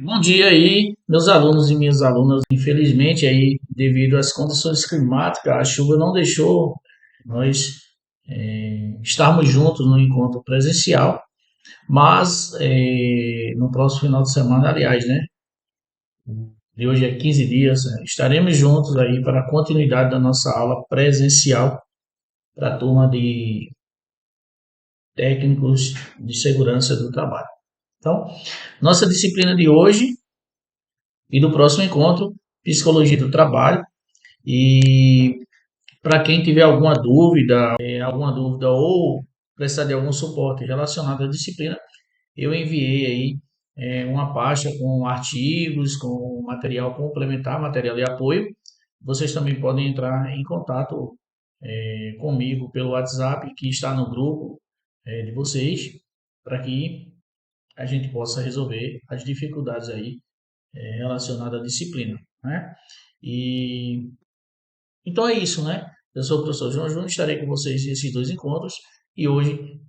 Bom dia aí, meus alunos e minhas alunas. Infelizmente aí, devido às condições climáticas, a chuva não deixou nós estarmos juntos no encontro presencial, mas no próximo final de semana, aliás, né? De hoje a 15 dias, estaremos juntos aí para a continuidade da nossa aula presencial para a turma de técnicos de segurança do trabalho. Então, nossa disciplina de hoje e do próximo encontro, Psicologia do Trabalho. E para quem tiver alguma dúvida ou precisar de algum suporte relacionado à disciplina, eu enviei aí uma pasta com artigos, com material complementar, material de apoio. Vocês também podem entrar em contato comigo pelo WhatsApp que está no grupo de vocês, para que a gente possa resolver as dificuldades aí relacionadas à disciplina, né? E então é isso, né? Eu sou o professor João Júnior, estarei com vocês nesses dois encontros e hoje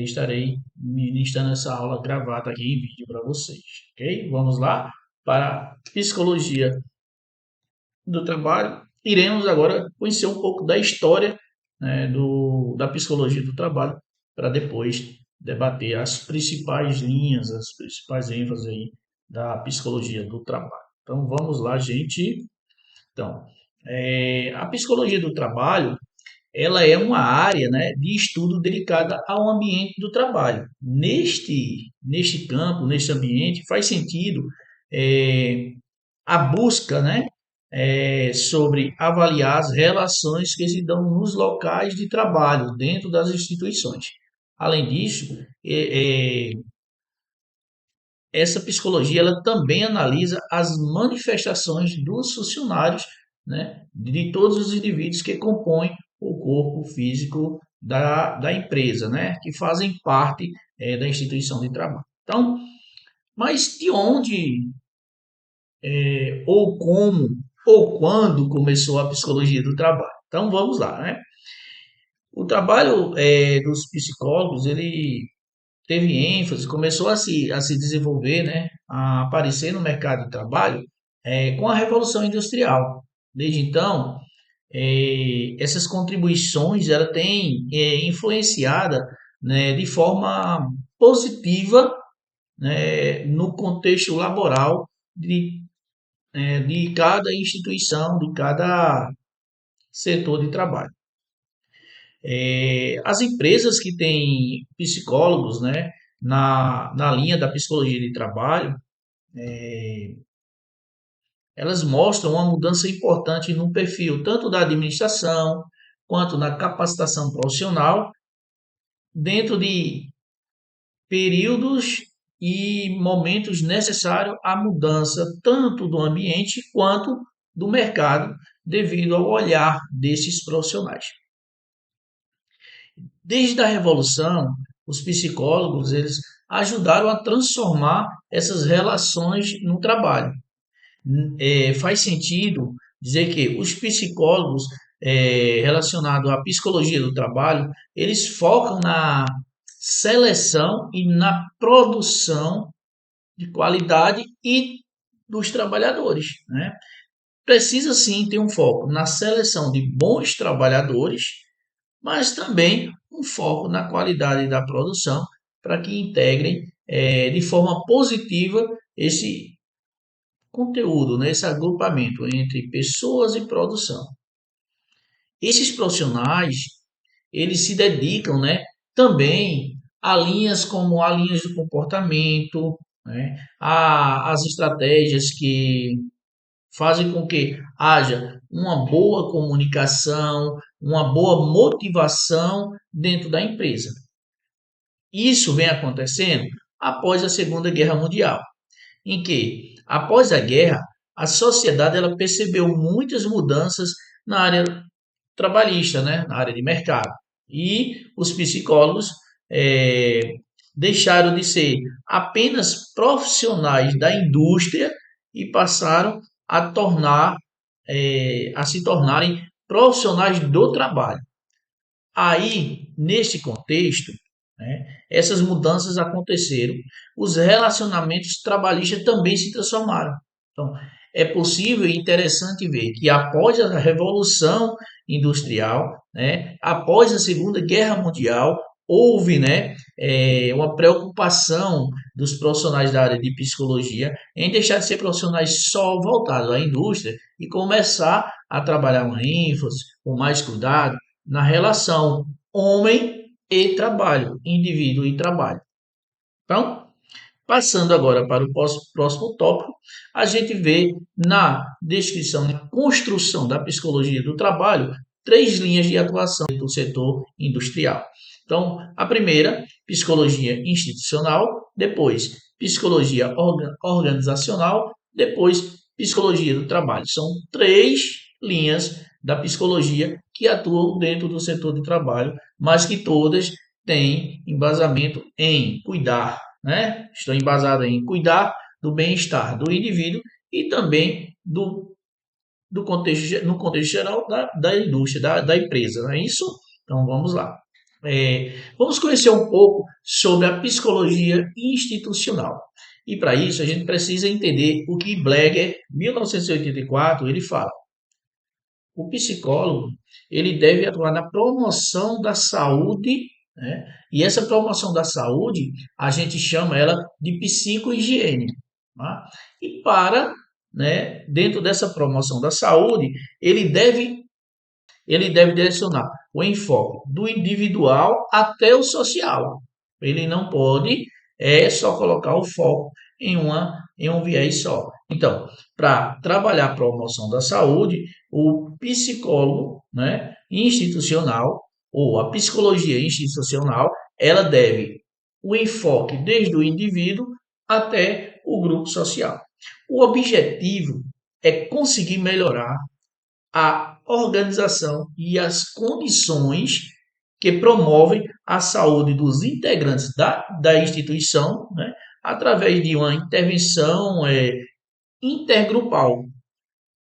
estarei ministrando essa aula gravada aqui em vídeo para vocês, ok? Vamos lá para Psicologia do Trabalho. Iremos agora conhecer um pouco da história, né, da Psicologia do Trabalho para depois debater as principais linhas, as principais ênfases aí da Psicologia do Trabalho. Então vamos lá, gente. Então, a psicologia do trabalho, ela é uma área, né, de estudo dedicada ao ambiente do trabalho. Neste campo, neste ambiente, faz sentido é, a busca, né, sobre avaliar as relações que se dão nos locais de trabalho, dentro das instituições. Além disso, essa psicologia ela também analisa as manifestações dos funcionários, né, de todos os indivíduos que compõem o corpo físico da empresa, né, que fazem parte da instituição de trabalho. Então, mas de onde ou como ou quando começou a psicologia do trabalho? Então vamos lá, né? O trabalho dos psicólogos ele teve ênfase, começou a se desenvolver, né, a aparecer no mercado de trabalho com a Revolução Industrial. Desde então, essas contribuições ela tem influenciada, né, de forma positiva, né, no contexto laboral de cada instituição, de cada setor de trabalho. As empresas que têm psicólogos, né, na linha da psicologia de trabalho, elas mostram uma mudança importante no perfil, tanto da administração quanto na capacitação profissional, dentro de períodos e momentos necessários à mudança tanto do ambiente quanto do mercado, devido ao olhar desses profissionais. Desde a Revolução, os psicólogos eles ajudaram a transformar essas relações no trabalho. Faz sentido dizer que os psicólogos relacionados à psicologia do trabalho, eles focam na seleção e na produção de qualidade e dos trabalhadores, né? Precisa sim ter um foco na seleção de bons trabalhadores, mas também um foco na qualidade da produção para que integrem de forma positiva esse conteúdo, né, esse agrupamento entre pessoas e produção. Esses profissionais, eles se dedicam, né, também a linhas como a linhas do comportamento, né, as estratégias que fazem com que haja uma boa comunicação, uma boa motivação dentro da empresa. Isso vem acontecendo após a Segunda Guerra Mundial, em que, após a guerra, a sociedade ela percebeu muitas mudanças na área trabalhista, né, na área de mercado. E os psicólogos eh, deixaram de ser apenas profissionais da indústria e passaram a se tornarem profissionais do trabalho. Aí, neste contexto, né? Essas mudanças aconteceram, os relacionamentos trabalhistas também se transformaram. Então, é possível e interessante ver que após a Revolução Industrial, né, após a Segunda Guerra Mundial, houve, né, uma preocupação dos profissionais da área de psicologia em deixar de ser profissionais só voltados à indústria e começar a trabalhar uma ênfase, com mais cuidado, na relação homem e trabalho, indivíduo e trabalho. Então, passando agora para o próximo tópico, a gente vê na descrição, na construção da psicologia do trabalho, 3 linhas de atuação do setor industrial. Então, a primeira, psicologia institucional, depois, psicologia organizacional, depois, psicologia do trabalho. São 3 linhas da psicologia que atuam dentro do setor de trabalho, mas que todas têm embasamento em cuidar, né? Estão embasadas em cuidar do bem-estar do indivíduo e também do contexto, no contexto geral da indústria, da empresa, não é isso? Então vamos lá. Vamos conhecer um pouco sobre a psicologia institucional. E para isso a gente precisa entender o que Bleger, 1984, ele fala. O psicólogo ele deve atuar na promoção da saúde, né? E essa promoção da saúde a gente chama ela de psicohigiene. Tá? E para, né, dentro dessa promoção da saúde, ele deve direcionar o enfoque do individual até o social. Ele não pode só colocar o foco em um viés só. Então, para trabalhar a promoção da saúde, o psicólogo, né, institucional ou a psicologia institucional, ela deve o enfoque desde o indivíduo até o grupo social. O objetivo é conseguir melhorar a organização e as condições que promovem a saúde dos integrantes da instituição, né, através de uma intervenção intergrupal,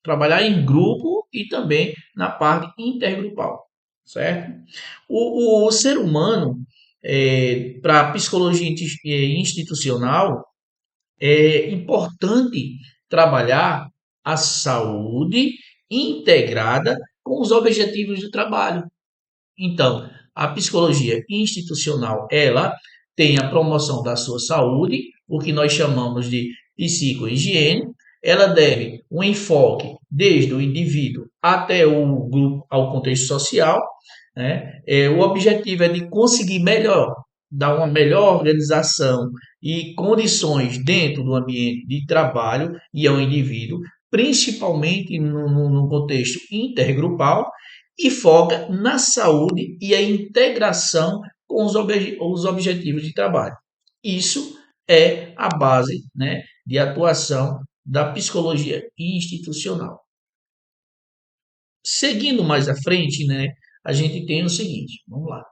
trabalhar em grupo e também na parte intergrupal, certo? O ser humano, para a psicologia institucional, é importante trabalhar a saúde integrada com os objetivos do trabalho. Então, a psicologia institucional, ela tem a promoção da sua saúde, o que nós chamamos de psicohigiene. Ela deve um enfoque desde o indivíduo até o grupo, ao contexto social, né? O objetivo é de conseguir dar uma melhor organização e condições dentro do ambiente de trabalho e ao indivíduo, principalmente no contexto intergrupal, e foca na saúde e a integração com os objetivos de trabalho. Isso é a base, né, de atuação da psicologia institucional. Seguindo mais à frente, né, a gente tem o seguinte, vamos lá.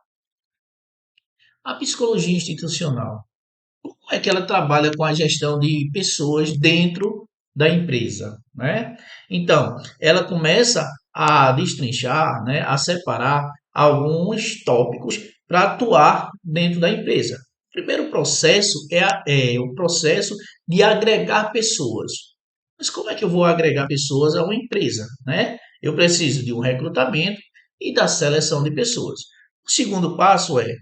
A psicologia institucional, como é que ela trabalha com a gestão de pessoas dentro da empresa, né? Então, ela começa a destrinchar, né, a separar alguns tópicos para atuar dentro da empresa. O primeiro processo é o processo de agregar pessoas. Mas como é que eu vou agregar pessoas a uma empresa, né? Eu preciso de um recrutamento e da seleção de pessoas. O segundo passo é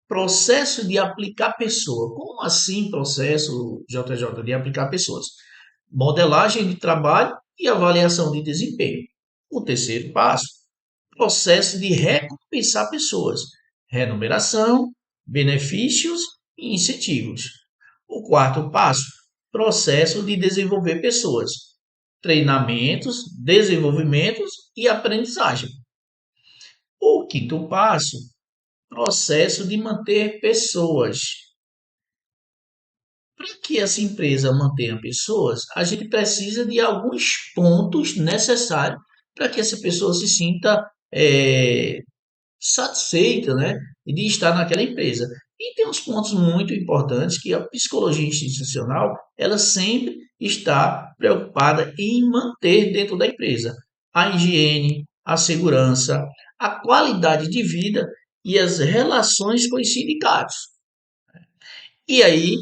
processo de aplicar pessoa. Como assim processo, JJ, de aplicar pessoas? Modelagem de trabalho e avaliação de desempenho. O terceiro passo, processo de recompensar pessoas. Remuneração, benefícios e incentivos. O quarto passo, processo de desenvolver pessoas. Treinamentos, desenvolvimentos e aprendizagem. O quinto passo, processo de manter pessoas. Para que essa empresa mantenha pessoas, a gente precisa de alguns pontos necessários para que essa pessoa se sinta satisfeita, né, de estar naquela empresa. E tem uns pontos muito importantes que a psicologia institucional ela sempre está preocupada em manter dentro da empresa: a higiene, a segurança, a qualidade de vida e as relações com os sindicatos. E aí,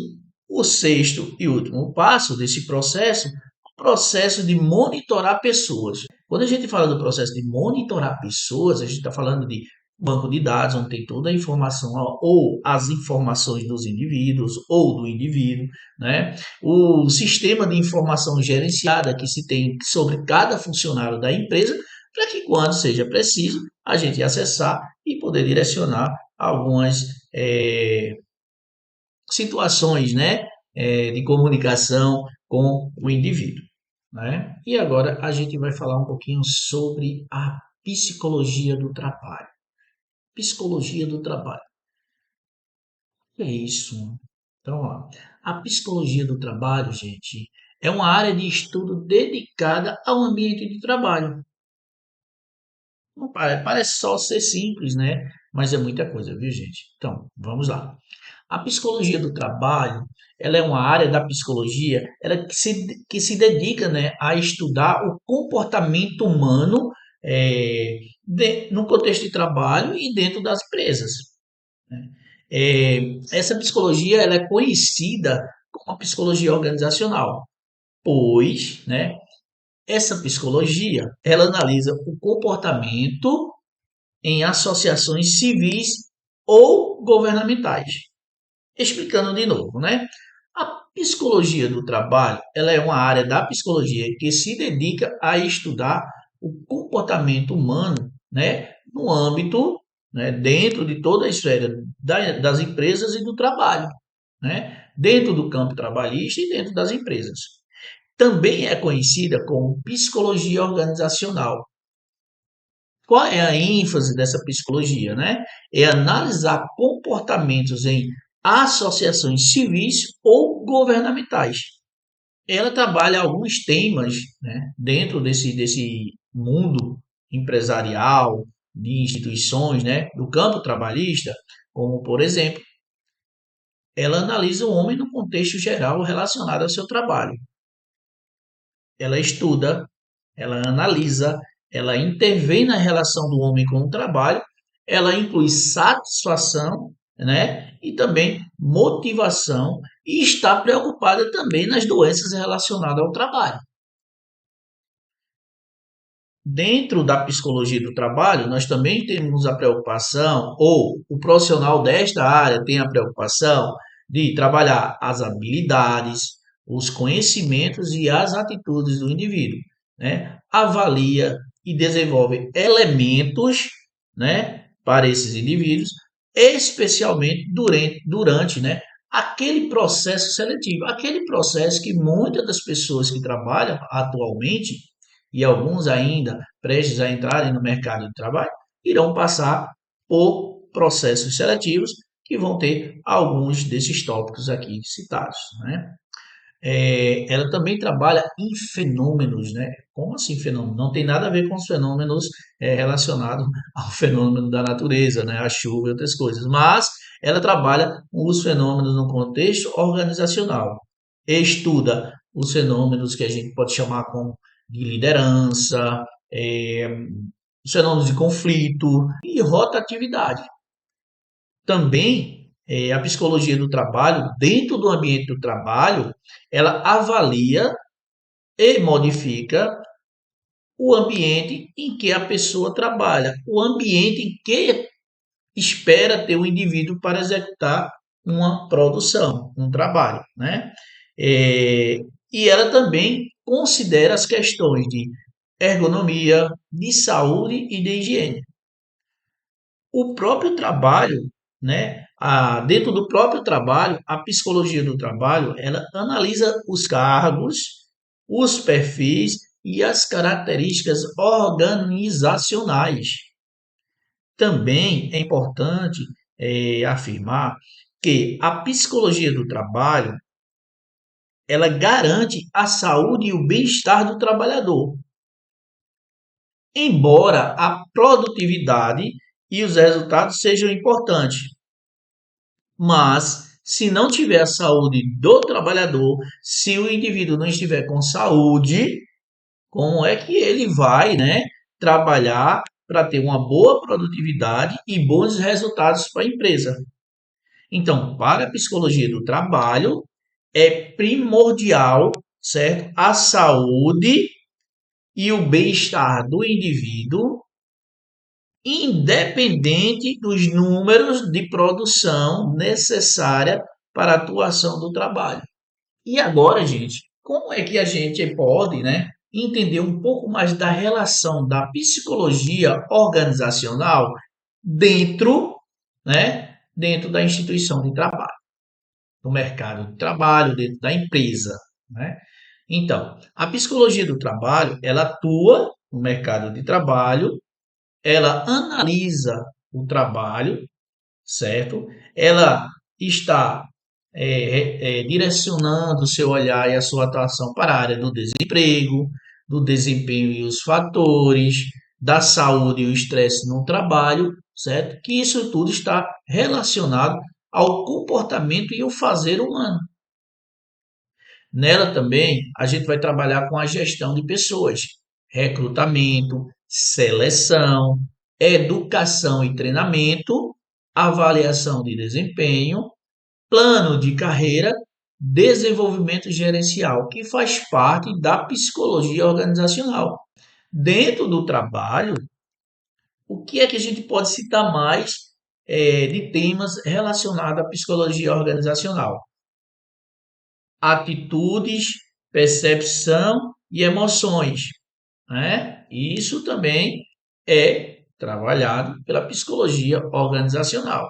o sexto e último passo desse processo, o processo de monitorar pessoas. Quando a gente fala do processo de monitorar pessoas, a gente está falando de banco de dados, onde tem toda a informação ou as informações dos indivíduos ou do indivíduo, né? O sistema de informação gerenciada que se tem sobre cada funcionário da empresa, para que quando seja preciso, a gente acessar e poder direcionar algumas situações, né, de comunicação com o indivíduo, né? E agora a gente vai falar um pouquinho sobre a psicologia do trabalho. Psicologia do trabalho. O que é isso? Então, ó, a psicologia do trabalho, gente, é uma área de estudo dedicada ao ambiente de trabalho. Parece só ser simples, né? Mas é muita coisa, viu, gente? Então, vamos lá. A psicologia do trabalho, ela é uma área da psicologia que se dedica, né, a estudar o comportamento humano no contexto de trabalho e dentro das empresas, né? Essa psicologia ela é conhecida como a psicologia organizacional, pois, né, essa psicologia ela analisa o comportamento em associações civis ou governamentais. Explicando de novo, né? A psicologia do trabalho, ela é uma área da psicologia que se dedica a estudar o comportamento humano, né, no âmbito, né, dentro de toda a esfera das empresas e do trabalho, né, dentro do campo trabalhista e dentro das empresas. Também é conhecida como psicologia organizacional. Qual é a ênfase dessa psicologia, né? É analisar comportamentos em associações civis ou governamentais. Ela trabalha alguns temas, né, dentro desse mundo empresarial, de instituições, né, do campo trabalhista, como, por exemplo, ela analisa o homem no contexto geral relacionado ao seu trabalho. Ela estuda, ela analisa, ela intervém na relação do homem com o trabalho, ela inclui satisfação, né? E também motivação e está preocupada também nas doenças relacionadas ao trabalho. Dentro da psicologia do trabalho, nós também temos a preocupação, ou o profissional desta área tem a preocupação de trabalhar as habilidades, os conhecimentos e as atitudes do indivíduo, né? Avalia e desenvolve elementos, né, para esses indivíduos, especialmente durante, né, aquele processo seletivo, aquele processo que muitas das pessoas que trabalham atualmente e alguns ainda prestes a entrarem no mercado de trabalho, irão passar por processos seletivos que vão ter alguns desses tópicos aqui citados, né? Ela também trabalha em fenômenos, né? Como assim fenômeno? Não tem nada a ver com os fenômenos relacionados ao fenômeno da natureza, né? A chuva e outras coisas, mas ela trabalha com os fenômenos no contexto organizacional. Estuda os fenômenos que a gente pode chamar como de liderança, os fenômenos de conflito e rotatividade. Também a psicologia do trabalho, dentro do ambiente do trabalho, ela avalia e modifica o ambiente em que a pessoa trabalha, o ambiente em que espera ter o indivíduo para executar uma produção, um trabalho, né? E ela também considera as questões de ergonomia, de saúde e de higiene. O próprio trabalho, né? Dentro do próprio trabalho, a psicologia do trabalho, ela analisa os cargos, os perfis e as características organizacionais. Também é importante afirmar que a psicologia do trabalho ela garante a saúde e o bem-estar do trabalhador, embora a produtividade e os resultados sejam importantes. Mas, se não tiver a saúde do trabalhador, se o indivíduo não estiver com saúde, como é que ele vai, né, trabalhar para ter uma boa produtividade e bons resultados para a empresa? Então, para a psicologia do trabalho, é primordial, certo? A saúde e o bem-estar do indivíduo, independente dos números de produção necessária para a atuação do trabalho. E agora, gente, como é que a gente pode, né, entender um pouco mais da relação da psicologia organizacional dentro, né, dentro da instituição de trabalho, no mercado de trabalho, dentro da empresa, né? Então, a psicologia do trabalho, ela atua no mercado de trabalho, ela analisa o trabalho, certo? Ela está direcionando o seu olhar e a sua atuação para a área do desemprego, do desempenho e os fatores, da saúde e o estresse no trabalho, certo? Que isso tudo está relacionado ao comportamento e o fazer humano. Nela também a gente vai trabalhar com a gestão de pessoas, recrutamento, seleção, educação e treinamento, avaliação de desempenho, plano de carreira, desenvolvimento gerencial, que faz parte da psicologia organizacional. Dentro do trabalho, o que é que a gente pode citar mais de temas relacionados à psicologia organizacional? Atitudes, percepção e emoções, né? Isso também é trabalhado pela psicologia organizacional.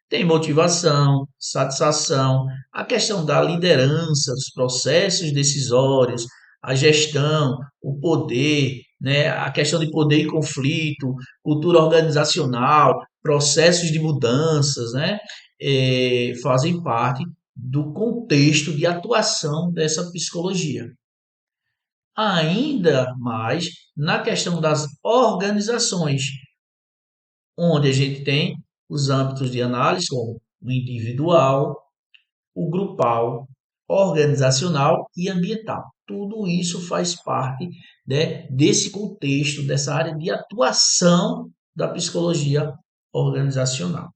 Tem motivação, satisfação, a questão da liderança, dos processos decisórios, a gestão, o poder, né? A questão de poder e conflito, cultura organizacional, processos de mudanças, né? Fazem parte do contexto de atuação dessa psicologia. Ainda mais na questão das organizações, onde a gente tem os âmbitos de análise como o individual, o grupal, organizacional e ambiental. Tudo isso faz parte, né, desse contexto, dessa área de atuação da psicologia organizacional.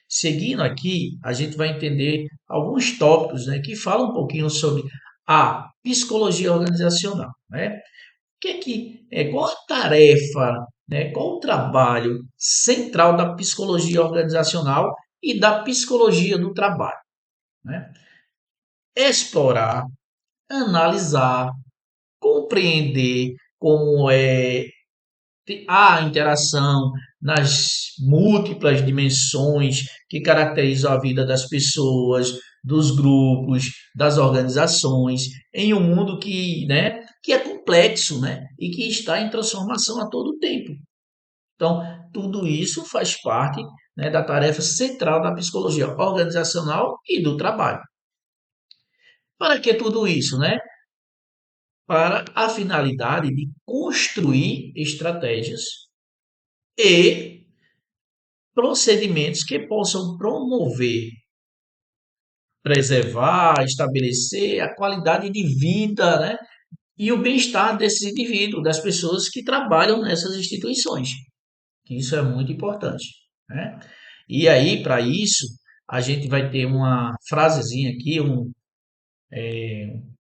Seguindo aqui, a gente vai entender alguns tópicos, né, que falam um pouquinho sobre a psicologia organizacional, né? Qual a tarefa, né, qual o trabalho central da psicologia organizacional e da psicologia do trabalho, né? Explorar, analisar, compreender como a interação nas múltiplas dimensões que caracterizam a vida das pessoas, dos grupos, das organizações, em um mundo que é complexo, né, e que está em transformação a todo tempo. Então, tudo isso faz parte, né, da tarefa central da psicologia organizacional e do trabalho. Para que tudo isso, né? Para a finalidade de construir estratégias e procedimentos que possam promover, preservar, estabelecer a qualidade de vida, né? E o bem-estar desses indivíduos, das pessoas que trabalham nessas instituições. Isso é muito importante, né? E aí, para isso, a gente vai ter uma frasezinha aqui,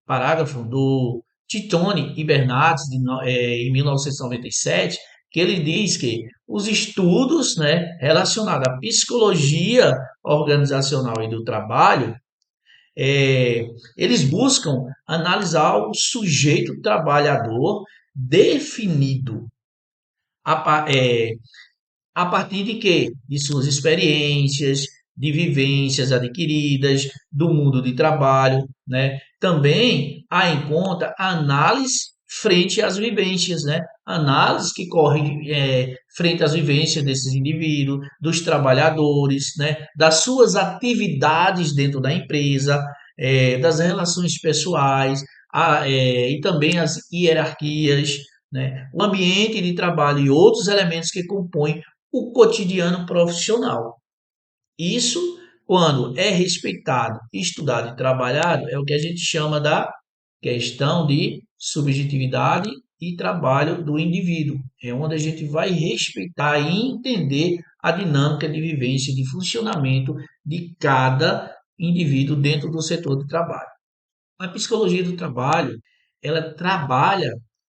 parágrafo do Titone e Bernardes, em 1997, que ele diz que os estudos, né, relacionados à psicologia organizacional e do trabalho, eles buscam analisar o sujeito trabalhador definido a partir de quê? De suas experiências, de vivências adquiridas, do mundo de trabalho, né? Também há em conta a análise frente às vivências, né? Análise que corre frente às vivências desses indivíduos, dos trabalhadores, né? Das suas atividades dentro da empresa, das relações pessoais, e também as hierarquias, né? O ambiente de trabalho e outros elementos que compõem o cotidiano profissional. Isso, quando é respeitado, estudado e trabalhado, é o que a gente chama da questão de subjetividade e trabalho do indivíduo. É onde a gente vai respeitar e entender a dinâmica de vivência e de funcionamento de cada indivíduo dentro do setor de trabalho. A psicologia do trabalho, ela trabalha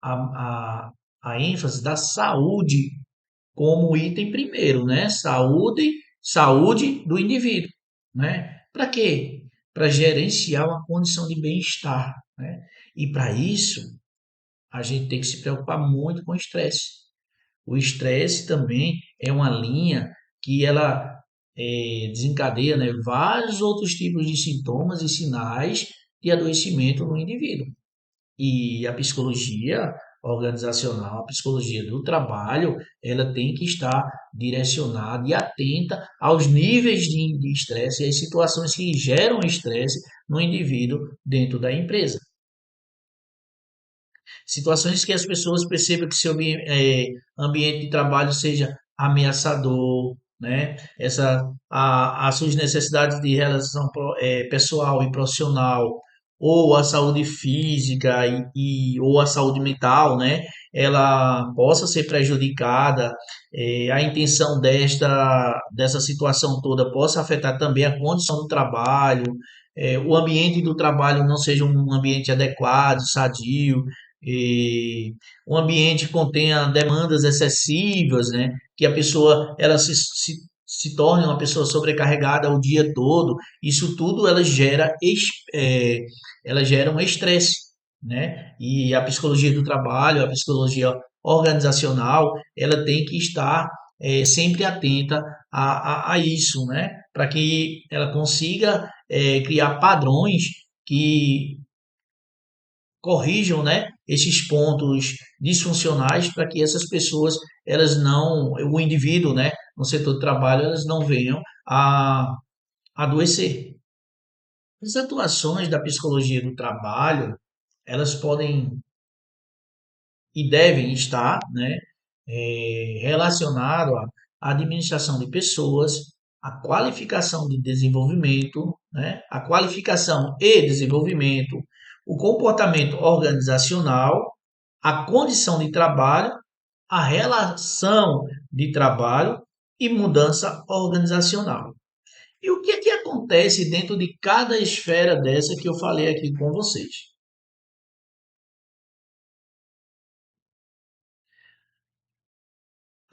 a, a, a ênfase da saúde como item primeiro, né? Saúde do indivíduo, né? Para quê? Para gerenciar uma condição de bem-estar, né? E para isso, a gente tem que se preocupar muito com o estresse. O estresse também é uma linha que ela desencadeia, né, vários outros tipos de sintomas e sinais de adoecimento no indivíduo. E a psicologia organizacional, a psicologia do trabalho, ela tem que estar direcionada e atenta aos níveis de estresse e às situações que geram estresse no indivíduo dentro da empresa. Situações que as pessoas percebam que seu ambiente de trabalho seja ameaçador, né? As suas necessidades de relação pessoal e profissional, ou a saúde física ou a saúde mental, né? Ela possa ser prejudicada, a intenção dessa situação toda possa afetar também a condição do trabalho, o ambiente do trabalho não seja um ambiente adequado, sadio, e um ambiente que contenha demandas excessivas, né? Que a pessoa ela se torne uma pessoa sobrecarregada o dia todo. Isso tudo é, ela gera um estresse, né? E a psicologia do trabalho, a psicologia organizacional, ela tem que estar sempre atenta a isso, né? Para que ela consiga criar padrões que corrijam, né, esses pontos disfuncionais para que essas pessoas, elas não, o indivíduo, né, no setor de trabalho, elas não venham a adoecer. As atuações da psicologia do trabalho, elas podem e devem estar, né, relacionado à administração de pessoas, à qualificação de desenvolvimento, né, a qualificação e desenvolvimento, o comportamento organizacional, a condição de trabalho, a relação de trabalho e mudança organizacional. E o que é que acontece dentro de cada esfera dessa que eu falei aqui com vocês?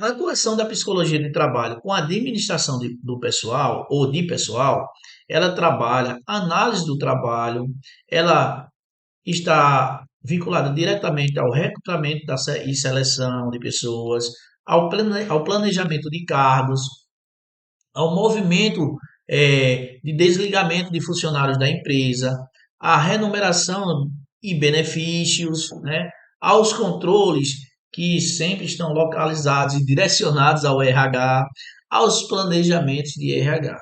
A atuação da psicologia de trabalho com a administração do pessoal ou de pessoal, ela trabalha análise do trabalho, ela está vinculada diretamente ao recrutamento e seleção de pessoas, ao planejamento de cargos, ao movimento de desligamento de funcionários da empresa, à remuneração e benefícios, né, aos controles que sempre estão localizados e direcionados ao RH, aos planejamentos de RH.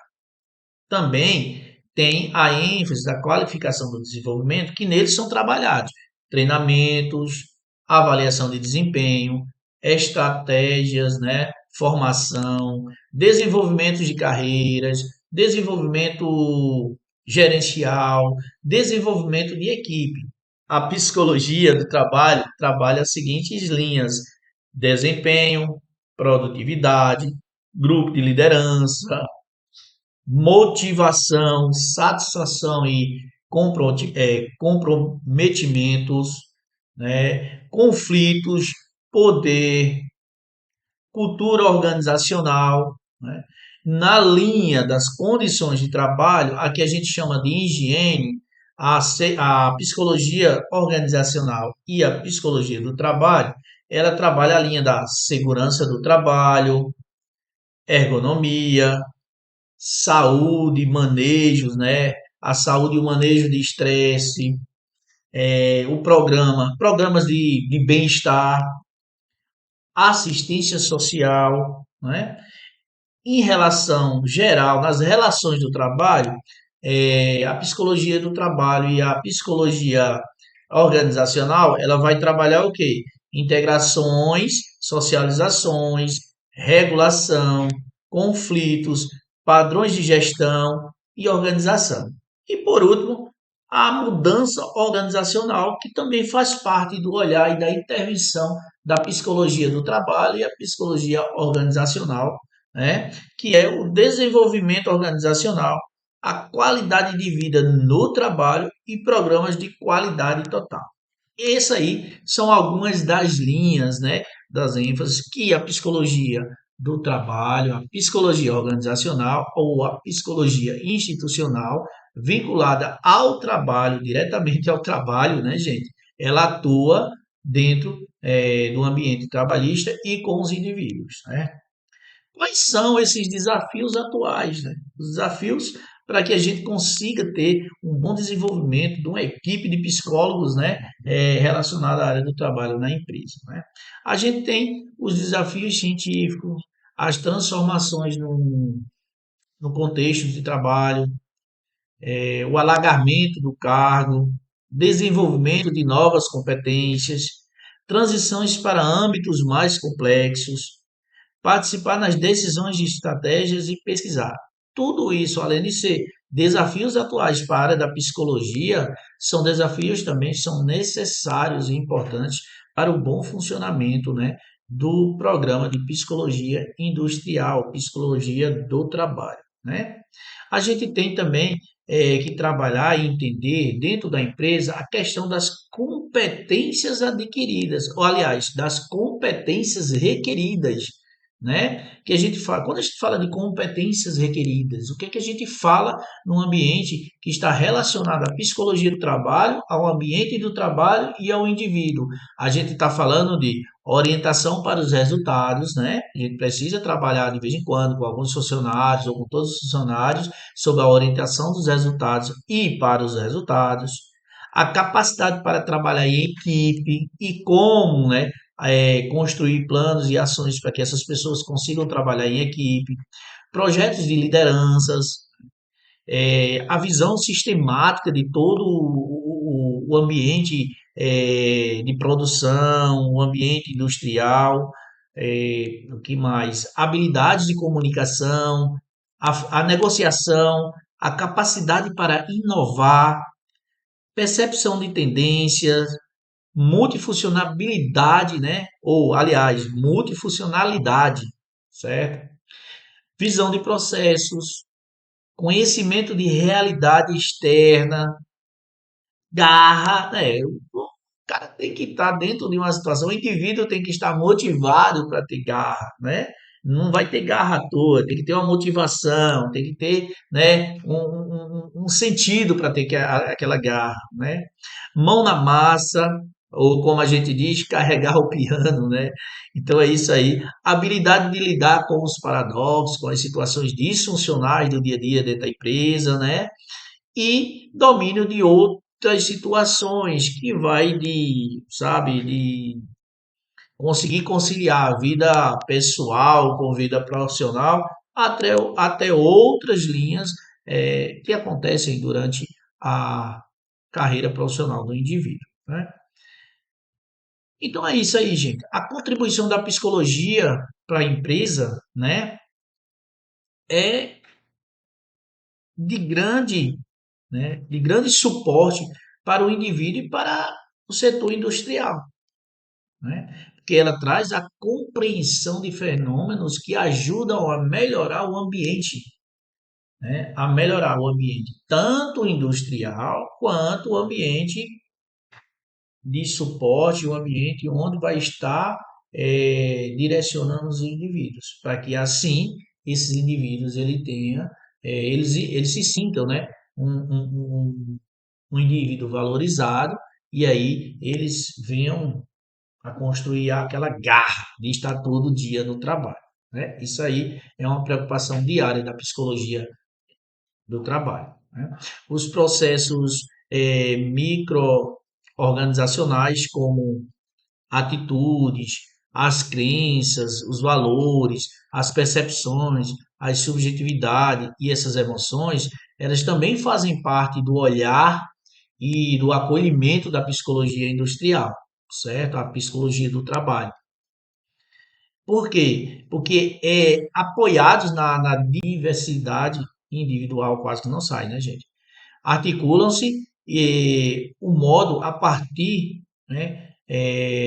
Também tem a ênfase da qualificação do desenvolvimento, que neles são trabalhados treinamentos, avaliação de desempenho, estratégias, né, formação, desenvolvimento de carreiras, desenvolvimento gerencial, desenvolvimento de equipe. A psicologia do trabalho trabalha as seguintes linhas: desempenho, produtividade, grupo de liderança, motivação, satisfação e comprometimentos, né? Conflitos, poder, cultura organizacional, né? Na linha das condições de trabalho, a que a gente chama de higiene, a psicologia organizacional e a psicologia do trabalho, ela trabalha a linha da segurança do trabalho, ergonomia, saúde, manejos, né? A saúde e o manejo de estresse, programas de bem-estar, assistência social, né? Em relação geral, nas relações do trabalho, a psicologia do trabalho e a psicologia organizacional, ela vai trabalhar o quê? Integrações, socializações, regulação, conflitos, padrões de gestão e organização. E por último, a mudança organizacional, que também faz parte do olhar e da intervenção da psicologia do trabalho e a psicologia organizacional né? Que é o desenvolvimento organizacional, a qualidade de vida no trabalho e programas de qualidade total. Essas aí são algumas das linhas, né, das ênfases que a psicologia do trabalho, a psicologia organizacional ou a psicologia institucional vinculada ao trabalho, diretamente ao trabalho, né, gente? Ela atua dentro do ambiente trabalhista e com os indivíduos, né? Quais são esses desafios atuais, né? Os desafios para que a gente consiga ter um bom desenvolvimento de uma equipe de psicólogos, né, relacionada à área do trabalho na empresa, né? A gente tem os desafios científicos, as transformações no contexto de trabalho, o alargamento do cargo, desenvolvimento de novas competências, transições para âmbitos mais complexos, participar nas decisões de estratégias e pesquisar. Tudo isso, além de ser desafios atuais para a área da psicologia, são desafios também que são necessários e importantes para o bom funcionamento, né, do programa de psicologia industrial, psicologia do trabalho, né? A gente tem também que trabalhar e entender dentro da empresa a questão das competências adquiridas, ou aliás, das competências requeridas, né? Que a gente fala, quando a gente fala de competências requeridas, o que é que a gente fala num ambiente que está relacionado à psicologia do trabalho, ao ambiente do trabalho e ao indivíduo? A gente está falando de orientação para os resultados, né? A gente precisa trabalhar de vez em quando com alguns funcionários ou com todos os funcionários sobre a orientação dos resultados e para os resultados, a capacidade para trabalhar em equipe e como, né, construir planos e ações para que essas pessoas consigam trabalhar em equipe, projetos de lideranças, a visão sistemática de todo o ambiente de produção, o ambiente industrial, o que mais? Habilidades de comunicação, a negociação, a capacidade para inovar, percepção de tendências, multifuncionalidade, né? Ou, aliás, multifuncionalidade, certo? Visão de processos, conhecimento de realidade externa, garra, né? O cara tem que estar dentro de uma situação, o indivíduo tem que estar motivado para ter garra, né? Não vai ter garra à toa, tem que ter uma motivação, tem que ter, né, um sentido para ter aquela garra, né? Mão na massa, ou como a gente diz, carregar o piano, né? Então é isso aí. Habilidade de lidar com os paradoxos, com as situações disfuncionais do dia a dia dentro da empresa, né? E domínio de outras situações que vai de, sabe, de conseguir conciliar a vida pessoal com vida profissional até outras linhas que acontecem durante a carreira profissional do indivíduo, né? Então é isso aí, gente. A contribuição da psicologia para a empresa, né, é de grande, né, de grande suporte para o indivíduo e para o setor industrial, né? Porque ela traz a compreensão de fenômenos que ajudam a melhorar o ambiente, né? A melhorar o ambiente tanto industrial quanto o ambiente de suporte, o ambiente onde vai estar direcionando os indivíduos, para que assim esses indivíduos eles se sintam, né, um indivíduo valorizado e aí eles venham a construir aquela garra de estar todo dia no trabalho, né? Isso aí é uma preocupação diária da psicologia do trabalho, né? Os processos micro-organizacionais, como atitudes, as crenças, os valores, as percepções, a subjetividade e essas emoções, elas também fazem parte do olhar e do acolhimento da psicologia industrial, certo? A psicologia do trabalho. Por quê? Porque apoiados na diversidade individual, quase que não sai, né, gente? Articulam-se o modo a partir, né,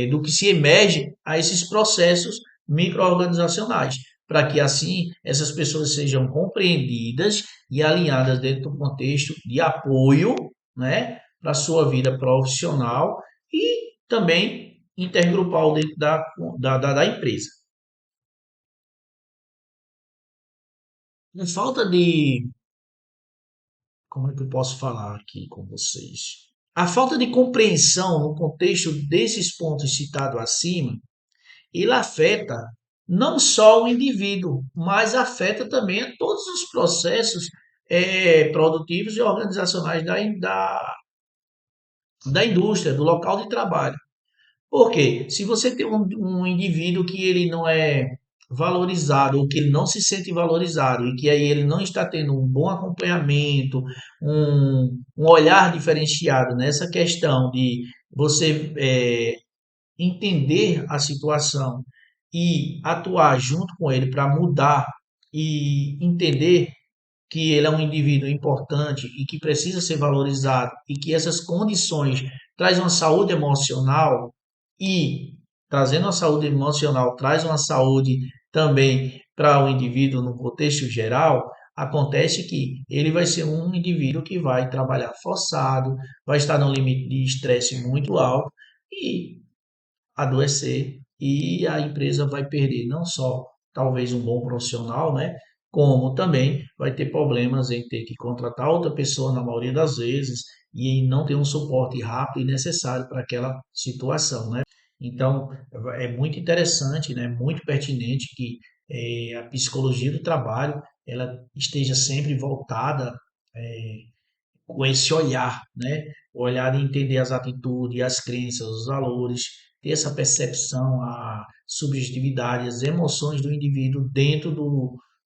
do que se emerge a esses processos microorganizacionais, para que assim essas pessoas sejam compreendidas e alinhadas dentro do contexto de apoio, né, para a sua vida profissional e também intergrupal dentro da empresa. A falta de, como é que eu posso falar aqui com vocês? A falta de compreensão no contexto desses pontos citados acima, ele afeta não só o indivíduo, mas afeta também a todos os processos produtivos e organizacionais da indústria, do local de trabalho. Por quê? Se você tem um indivíduo que ele não é valorizado ou que ele não se sente valorizado e que aí ele não está tendo um bom acompanhamento, um olhar diferenciado nessa questão de você entender a situação e atuar junto com ele para mudar e entender que ele é um indivíduo importante e que precisa ser valorizado e que essas condições trazem uma saúde emocional e trazendo uma saúde emocional traz uma saúde também para o indivíduo no contexto geral, acontece que ele vai ser um indivíduo que vai trabalhar forçado, vai estar no limite de estresse muito alto e adoecer e a empresa vai perder não só talvez um bom profissional, né, como também vai ter problemas em ter que contratar outra pessoa na maioria das vezes e em não ter um suporte rápido e necessário para aquela situação, né? Então é muito interessante, né, muito pertinente que a psicologia do trabalho ela esteja sempre voltada com esse olhar, né? O olhar de entender as atitudes, as crenças, os valores, ter essa percepção, a subjetividade, as emoções do indivíduo dentro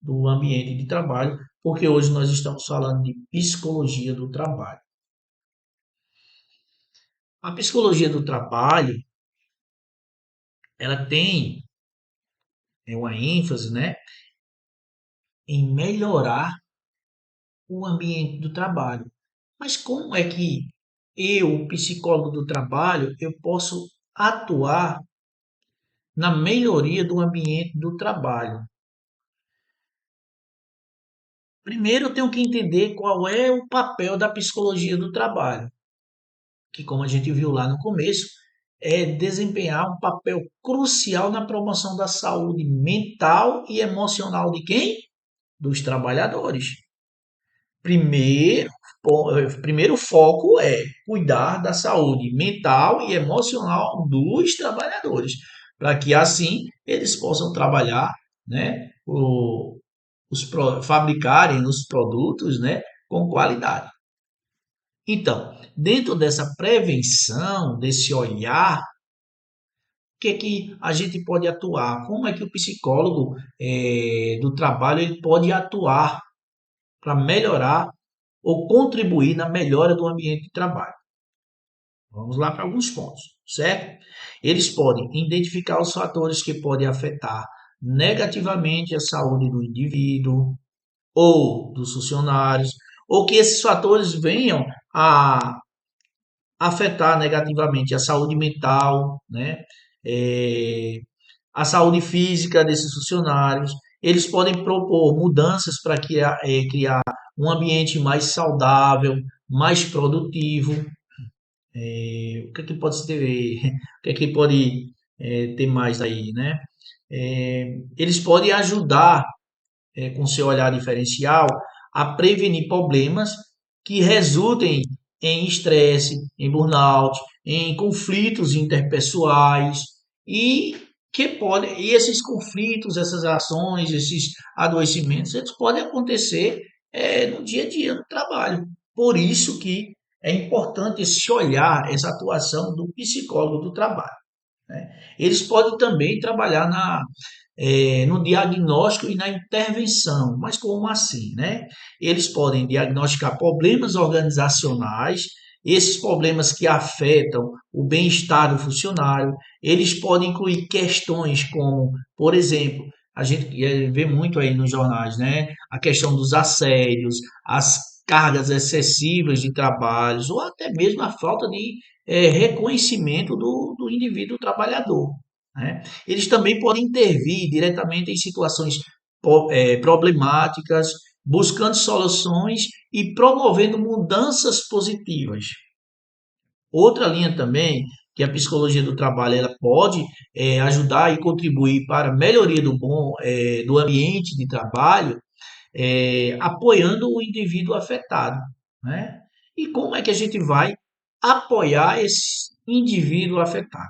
do ambiente de trabalho, porque hoje nós estamos falando de psicologia do trabalho. A psicologia do trabalho, ela tem uma ênfase, né, em melhorar o ambiente do trabalho. Mas como é que eu, psicólogo do trabalho, eu posso atuar na melhoria do ambiente do trabalho? Primeiro, eu tenho que entender qual é o papel da psicologia do trabalho, que, como a gente viu lá no começo, é desempenhar um papel crucial na promoção da saúde mental e emocional de quem? Dos trabalhadores. Primeiro, primeiro foco é cuidar da saúde mental e emocional dos trabalhadores, para que assim eles possam trabalhar, né, fabricarem os produtos, né, com qualidade. Então, dentro dessa prevenção, desse olhar, o que é que a gente pode atuar? Como é que o psicólogo do trabalho ele pode atuar para melhorar ou contribuir na melhora do ambiente de trabalho? Vamos lá para alguns pontos, certo? Eles podem identificar os fatores que podem afetar negativamente a saúde do indivíduo ou dos funcionários, ou que esses fatores venham a afetar negativamente a saúde mental, né? É, a saúde física desses funcionários. Eles podem propor mudanças para criar um ambiente mais saudável, mais produtivo. O que é que pode ter, o que é que pode ter mais aí, né? Eles podem ajudar com seu olhar diferencial a prevenir problemas que resultem em estresse, em burnout, em conflitos interpessoais e e esses conflitos, essas ações, esses adoecimentos, eles podem acontecer no dia a dia no trabalho. Por isso que é importante esse olhar, essa atuação do psicólogo do trabalho, né? Eles podem também trabalhar no diagnóstico e na intervenção. Mas como assim, né? Eles podem diagnosticar problemas organizacionais, esses problemas que afetam o bem-estar do funcionário. Eles podem incluir questões como, por exemplo, a gente vê muito aí nos jornais, né? A questão dos assédios, as cargas excessivas de trabalhos, ou até mesmo a falta de reconhecimento do indivíduo trabalhador. né? Eles também podem intervir diretamente em situações problemáticas, buscando soluções e promovendo mudanças positivas. Outra linha também que a psicologia do trabalho ela pode ajudar e contribuir para a melhoria do ambiente de trabalho, apoiando o indivíduo afetado, né? E como é que a gente vai apoiar esse indivíduo afetado?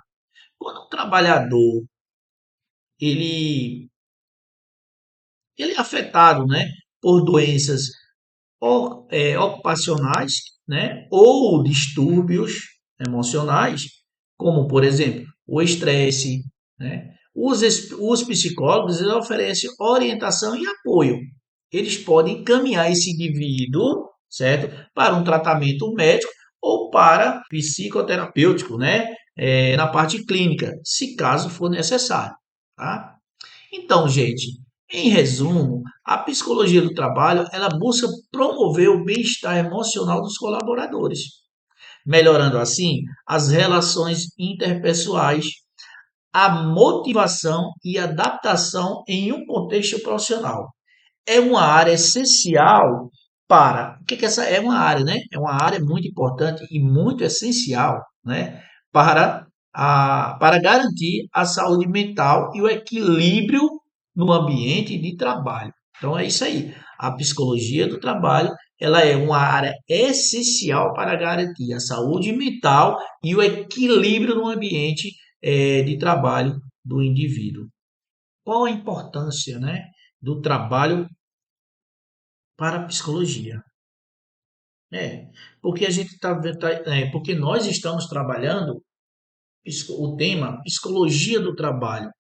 Quando o trabalhador ele, ele é afetado, né, por doenças ocupacionais, né, ou distúrbios emocionais, como, por exemplo, o estresse, né, os psicólogos eles oferecem orientação e apoio. Eles podem encaminhar esse indivíduo, certo, para um tratamento médico ou para psicoterapêutico, né, na parte clínica, se caso for necessário, tá? Então, gente, em resumo, a psicologia do trabalho, ela busca promover o bem-estar emocional dos colaboradores, melhorando assim as relações interpessoais, a motivação e adaptação em um contexto profissional. É uma área essencial para, o que que essa é uma área, né? É uma área muito importante e muito essencial, né, para garantir a saúde mental e o equilíbrio no ambiente de trabalho. Então é isso aí. A psicologia do trabalho, ela é uma área essencial para garantir a saúde mental e o equilíbrio no ambiente de trabalho do indivíduo. Qual a importância, né, do trabalho para a psicologia? É, porque a gente porque nós estamos trabalhando o tema psicologia do trabalho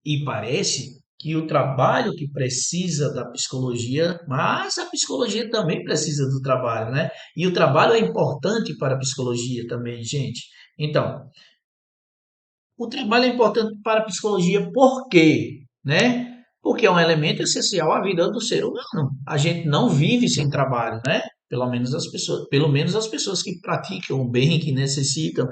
e parece que o trabalho que precisa da psicologia, mas a psicologia também precisa do trabalho, né? E o trabalho é importante para a psicologia também, gente. Então, o trabalho é importante para a psicologia por quê? Né? Porque é um elemento essencial à vida do ser humano. A gente não vive sem trabalho, né? Pelo menos as pessoas que praticam o bem, que necessitam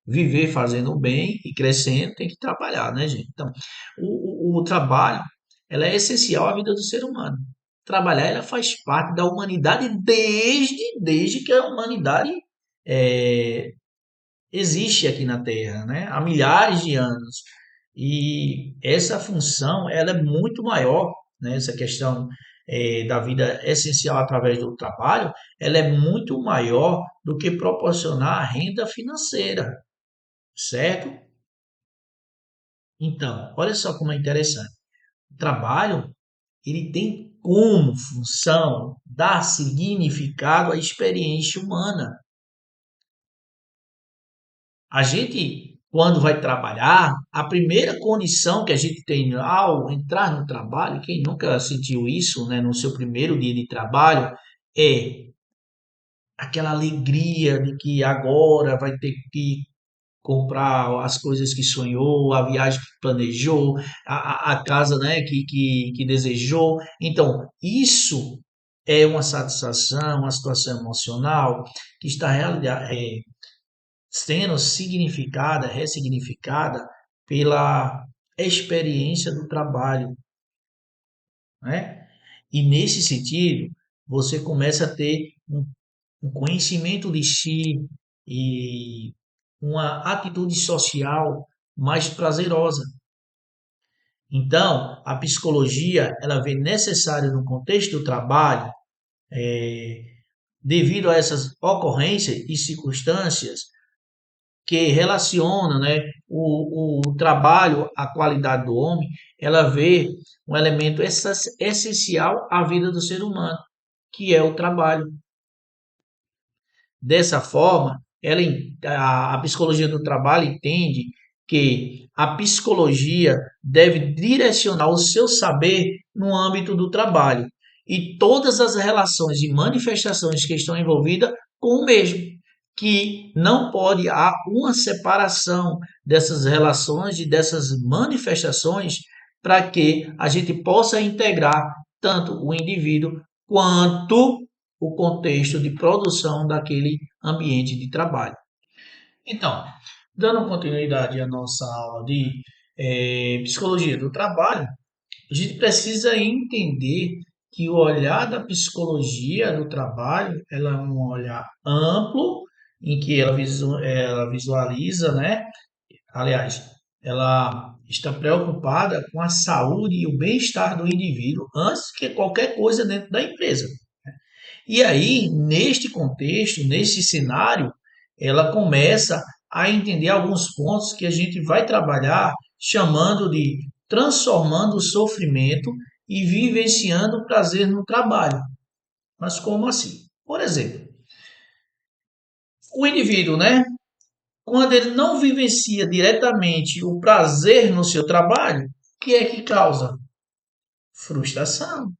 viver fazendo o bem e crescendo, tem que trabalhar, né, gente? Então, o trabalho, ela é essencial à vida do ser humano. Trabalhar, ela faz parte da humanidade desde que a humanidade é, existe aqui na Terra, né? Há milhares de anos. E essa função ela é muito maior, né? Essa questão da vida essencial através do trabalho, ela é muito maior do que proporcionar renda financeira, certo? Então, olha só como é interessante. O trabalho ele tem como função dar significado à experiência humana. A gente, quando vai trabalhar, a primeira condição que a gente tem ao entrar no trabalho, quem nunca sentiu isso, né, no seu primeiro dia de trabalho, é aquela alegria de que agora vai ter que comprar as coisas que sonhou, a viagem que planejou, a casa, né, que desejou. Então, isso é uma satisfação, uma situação emocional que está sendo significada, ressignificada pela experiência do trabalho, né? E nesse sentido, você começa a ter um conhecimento de si e uma atitude social mais prazerosa. Então, a psicologia, ela vê necessário no contexto do trabalho, devido a essas ocorrências e circunstâncias, que relaciona, né, o trabalho à qualidade do homem, ela vê um elemento essencial à vida do ser humano, que é o trabalho. Dessa forma, a psicologia do trabalho entende que a psicologia deve direcionar o seu saber no âmbito do trabalho e todas as relações e manifestações que estão envolvidas com o mesmo, que não pode haver uma separação dessas relações e dessas manifestações para que a gente possa integrar tanto o indivíduo quanto o contexto de produção daquele ambiente de trabalho. Então, Dando continuidade à nossa aula de psicologia do trabalho, a gente precisa entender que o olhar da psicologia do trabalho, ela é um olhar amplo, em que ela visualiza, né? Aliás, ela está preocupada com a saúde e o bem-estar do indivíduo antes que qualquer coisa dentro da empresa. E aí, neste contexto, neste cenário, ela começa a entender alguns pontos que a gente vai trabalhar chamando de transformando o sofrimento e vivenciando o prazer no trabalho. Mas como assim? Por exemplo, o indivíduo, né? Quando ele não vivencia diretamente o prazer no seu trabalho, o que é que causa? Frustração.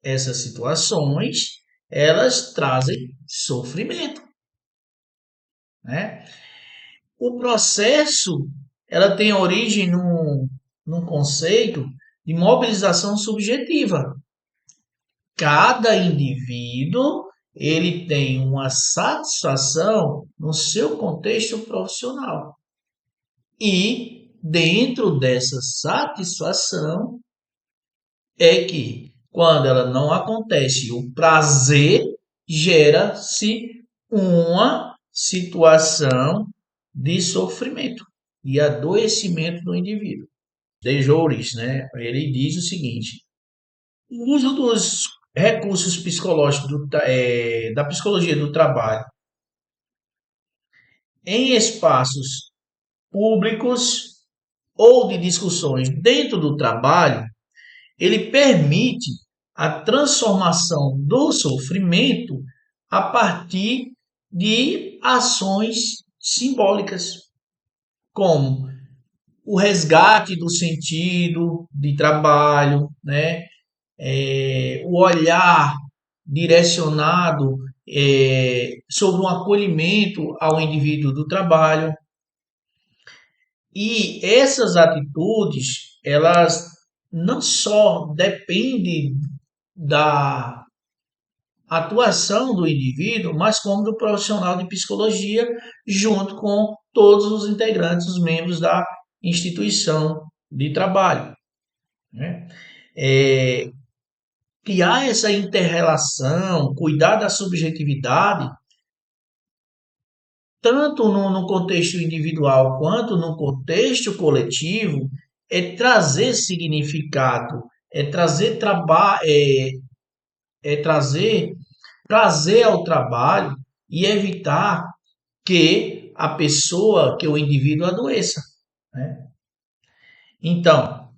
Essas situações, elas trazem sofrimento, né? O processo, ela tem origem num conceito de mobilização subjetiva. Cada indivíduo, ele tem uma satisfação no seu contexto profissional. E dentro dessa satisfação é que, quando ela não acontece, o prazer gera-se uma situação de sofrimento e adoecimento do indivíduo. De Joures, né? Ele diz o seguinte: o uso dos recursos psicológicos da psicologia do trabalho em espaços públicos ou de discussões dentro do trabalho, ele permite a transformação do sofrimento a partir de ações simbólicas, como o resgate do sentido de trabalho, né? O olhar direcionado sobre um acolhimento ao indivíduo do trabalho. E essas atitudes, elas não só dependem da atuação do indivíduo, mas como do profissional de psicologia, junto com todos os integrantes, os membros da instituição de trabalho, né? Criar essa inter-relação, cuidar da subjetividade, tanto no contexto individual quanto no contexto coletivo, é trazer significado, é trazer trabalho, é trazer prazer ao trabalho e evitar que a pessoa, que o indivíduo adoeça, né? Então,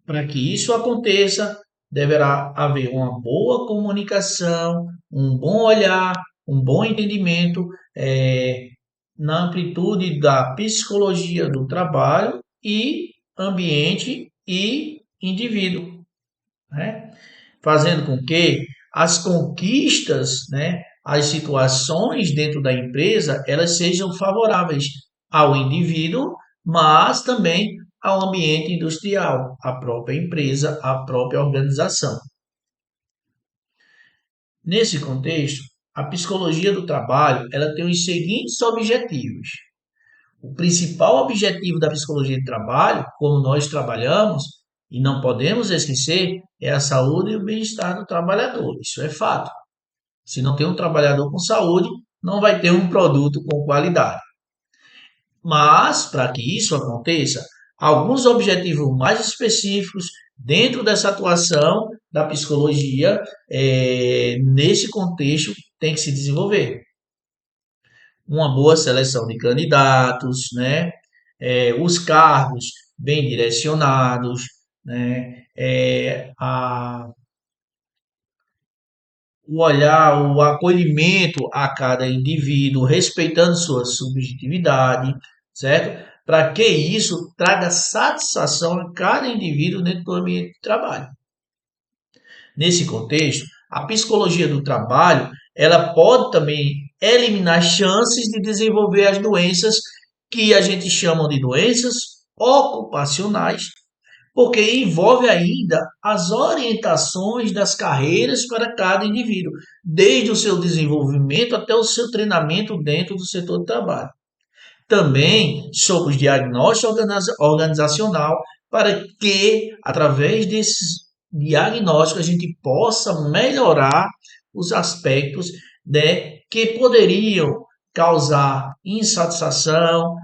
para que isso aconteça, deverá haver uma boa comunicação, um bom olhar, um bom entendimento na amplitude da psicologia do trabalho e ambiente e indivíduo, né? Fazendo com que as conquistas, né, as situações dentro da empresa, elas sejam favoráveis ao indivíduo, mas também ao ambiente industrial, à própria empresa, à própria organização. Nesse contexto, a psicologia do trabalho, ela tem os seguintes objetivos. O principal objetivo da psicologia do trabalho, como nós trabalhamos, e não podemos esquecer, é a saúde e o bem-estar do trabalhador. Isso é fato. Se não tem um trabalhador com saúde, não vai ter um produto com qualidade. Mas, para que isso aconteça, alguns objetivos mais específicos dentro dessa atuação da psicologia, nesse contexto, tem que se desenvolver. Uma boa seleção de candidatos, né? Os cargos bem direcionados, né? O olhar, o acolhimento a cada indivíduo, respeitando sua subjetividade, certo? Para que isso traga satisfação a cada indivíduo dentro do ambiente de trabalho. Nesse contexto, a psicologia do trabalho, ela pode também eliminar chances de desenvolver as doenças que a gente chama de doenças ocupacionais, porque envolve ainda as orientações das carreiras para cada indivíduo, desde o seu desenvolvimento até o seu treinamento dentro do setor de trabalho. Também sobre o diagnóstico organizacional, para que, através desses diagnósticos, a gente possa melhorar os aspectos, né, que poderiam causar insatisfação,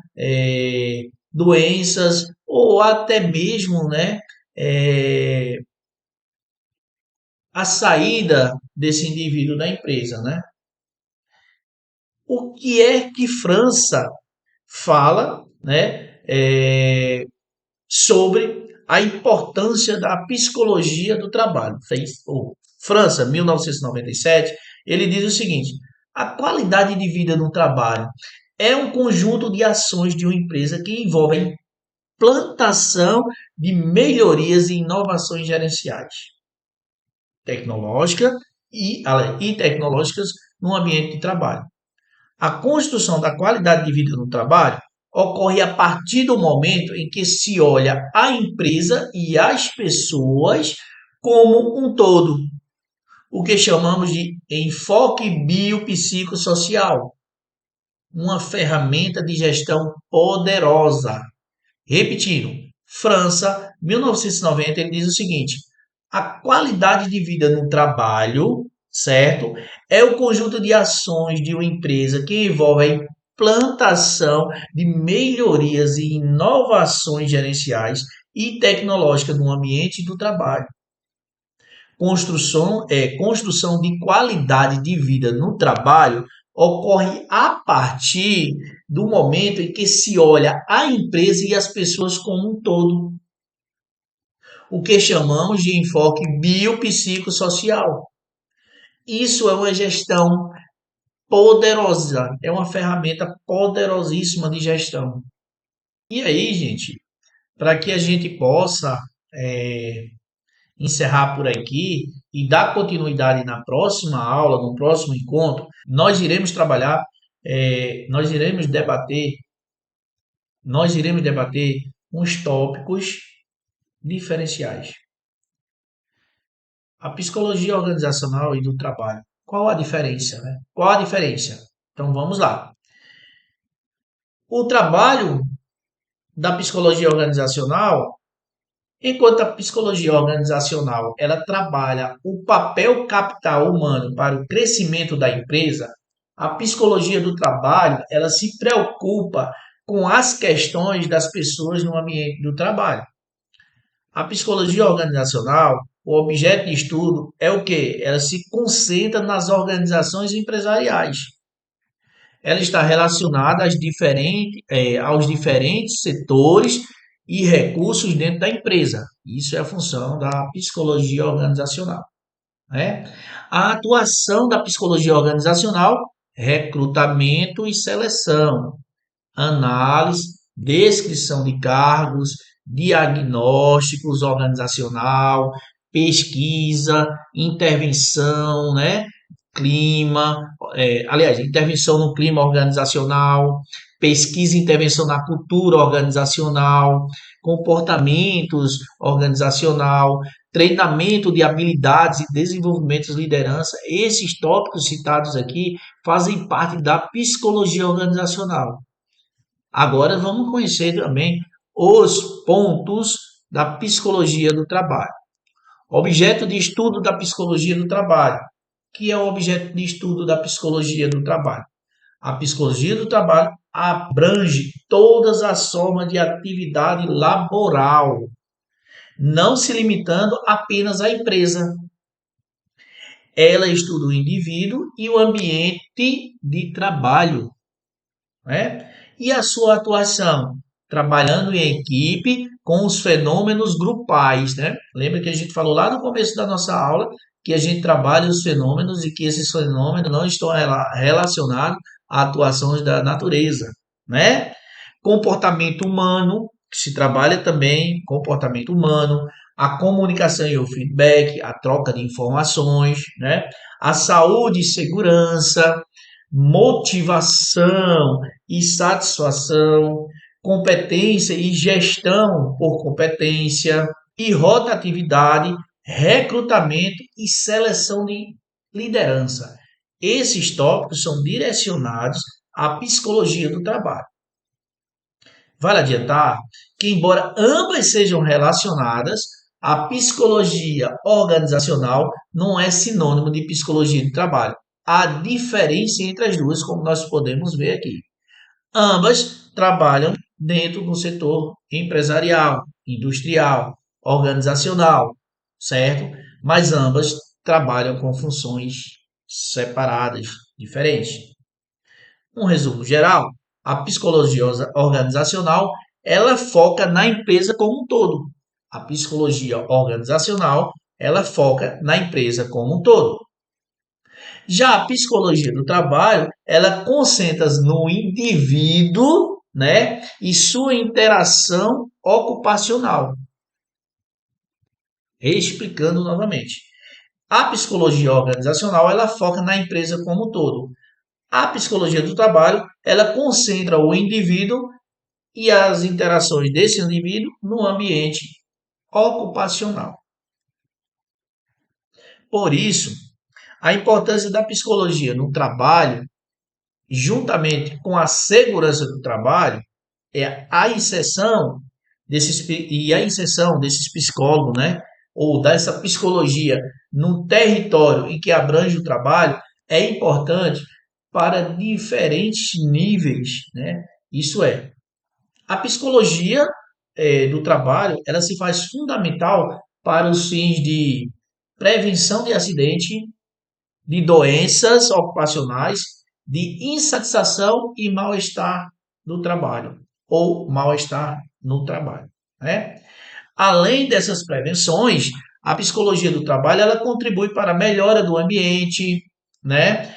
doenças ou até mesmo, né, é, a saída desse indivíduo da empresa, né? O que é que França fala, né, sobre a importância da psicologia do trabalho? França, 1997, ele diz o seguinte: a qualidade de vida no trabalho é um conjunto de ações de uma empresa que envolvem implantação de melhorias e inovações gerenciais, tecnológicas e tecnológicas no ambiente de trabalho. A construção da qualidade de vida no trabalho ocorre a partir do momento em que se olha a empresa e as pessoas como um todo, o que chamamos de enfoque biopsicossocial, uma ferramenta de gestão poderosa. Repetindo, França, 1990, ele diz o seguinte: a qualidade de vida no trabalho, certo? É o conjunto de ações de uma empresa que envolve a implantação de melhorias e inovações gerenciais e tecnológicas no ambiente do trabalho. Construção de qualidade de vida no trabalho ocorre a partir do momento em que se olha a empresa e as pessoas como um todo, o que chamamos de enfoque biopsicossocial. Isso é uma gestão poderosa, é uma ferramenta poderosíssima de gestão. E aí, gente, para que a gente possa encerrar por aqui e dar continuidade na próxima aula, no próximo encontro, nós iremos trabalhar, nós iremos debater uns tópicos diferenciais. A psicologia organizacional e do trabalho. Qual a diferença, né? Qual a diferença? Então vamos lá. O trabalho da psicologia organizacional, enquanto a psicologia organizacional ela trabalha o papel capital humano para o crescimento da empresa, a psicologia do trabalho ela se preocupa com as questões das pessoas no ambiente do trabalho. A psicologia organizacional, o objeto de estudo é o quê? Ela se concentra nas organizações empresariais. Ela está relacionada aos diferentes setores e recursos dentro da empresa. Isso é a função da psicologia organizacional, né? A atuação da psicologia organizacional, recrutamento e seleção, análise, descrição de cargos, diagnósticos organizacional, pesquisa, intervenção, né? Clima, intervenção no clima organizacional, pesquisa e intervenção na cultura organizacional, comportamentos organizacional, treinamento de habilidades e desenvolvimento de liderança. Esses tópicos citados aqui fazem parte da psicologia organizacional. Agora vamos conhecer também os pontos da psicologia do trabalho. Objeto de estudo da psicologia do trabalho. Que é o objeto de estudo da psicologia do trabalho? A psicologia do trabalho abrange todas as formas de atividade laboral, não se limitando apenas à empresa. Ela estuda o indivíduo e o ambiente de trabalho, né? E a sua atuação, trabalhando em equipe com os fenômenos grupais, né? Lembra que a gente falou lá no começo da nossa aula que a gente trabalha os fenômenos e que esses fenômenos não estão relacionados a atuações da natureza, né? Comportamento humano, que se trabalha também comportamento humano, a comunicação e o feedback, a troca de informações, né? A saúde e segurança, motivação e satisfação, competência e gestão por competência, e rotatividade, recrutamento e seleção de liderança. Esses tópicos são direcionados à psicologia do trabalho. Vale adiantar que, embora ambas sejam relacionadas, a psicologia organizacional não é sinônimo de psicologia do trabalho. Há diferença entre as duas, como nós podemos ver aqui. Ambas trabalham dentro do setor empresarial, industrial, organizacional, certo? Mas ambas trabalham com funções separadas, diferentes. Um resumo geral, a psicologia organizacional, ela foca na empresa como um todo. A psicologia organizacional, ela foca na empresa como um todo. Já a psicologia do trabalho, ela concentra-se no indivíduo, né, e sua interação ocupacional. Explicando novamente. A psicologia organizacional, ela foca na empresa como um todo. A psicologia do trabalho, ela concentra o indivíduo e as interações desse indivíduo no ambiente ocupacional. Por isso, a importância da psicologia no trabalho, juntamente com a segurança do trabalho, é a inserção desses psicólogos, né, ou dessa psicologia no território em que abrange o trabalho é importante para diferentes níveis, né? Isso é, a psicologia do trabalho, ela se faz fundamental para os fins de prevenção de acidente, de doenças ocupacionais, de insatisfação e mal-estar do trabalho, ou mal-estar no trabalho, né? Além dessas prevenções, a psicologia do trabalho ela contribui para a melhora do ambiente, né?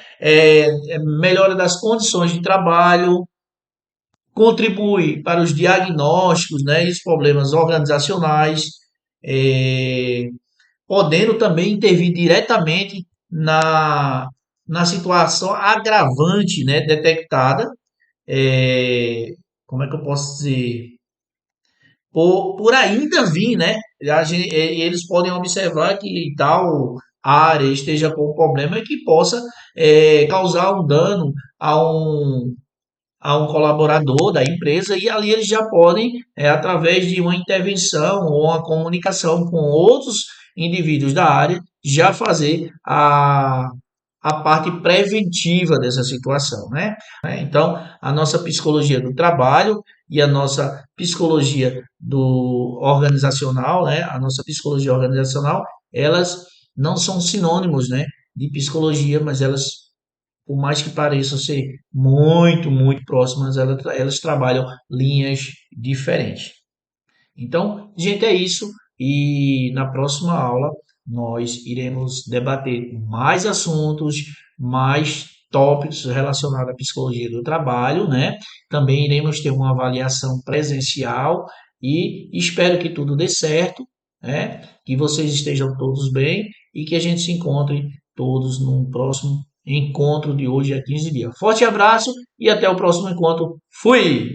Melhora das condições de trabalho, contribui para os diagnósticos, né, e os problemas organizacionais, é, podendo também intervir diretamente na situação agravante, né, detectada, é, como é que eu posso dizer, por ainda vir, né, eles podem observar que tal área esteja com um problema e que possa causar um dano a um colaborador da empresa e ali eles já podem, através de uma intervenção ou uma comunicação com outros indivíduos da área, já fazer a parte preventiva dessa situação, né? Então, a nossa psicologia do trabalho e a nossa psicologia do organizacional, né? A nossa psicologia organizacional, elas não são sinônimos, né, de psicologia, mas elas por mais que pareçam ser muito, muito próximas, elas trabalham linhas diferentes. Então, gente, é isso. E na próxima aula nós iremos debater mais assuntos, mais tópicos relacionados à psicologia do trabalho, né? Também iremos ter uma avaliação presencial e espero que tudo dê certo, né? Que vocês estejam todos bem e que a gente se encontre todos no próximo encontro de hoje a 15 dias. Forte abraço e até o próximo encontro. Fui!